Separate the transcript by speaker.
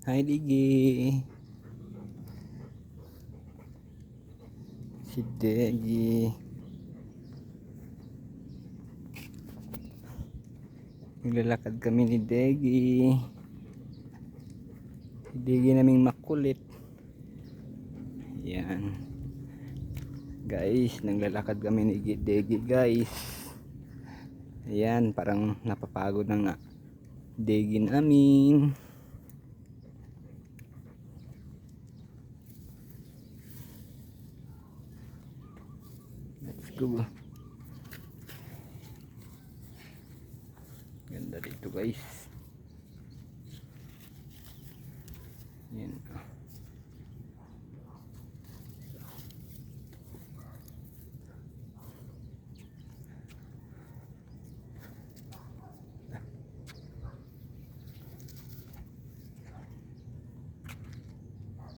Speaker 1: Hi Digi. Si Digi. Naglalakad kami ni Digi. Si Digi naming makulit. Yan. Guys, naglalakad kami ni Digi guys. Ayan, parang napapagod na nga Digi namin. Let's go. Ganda dito guys. Yan.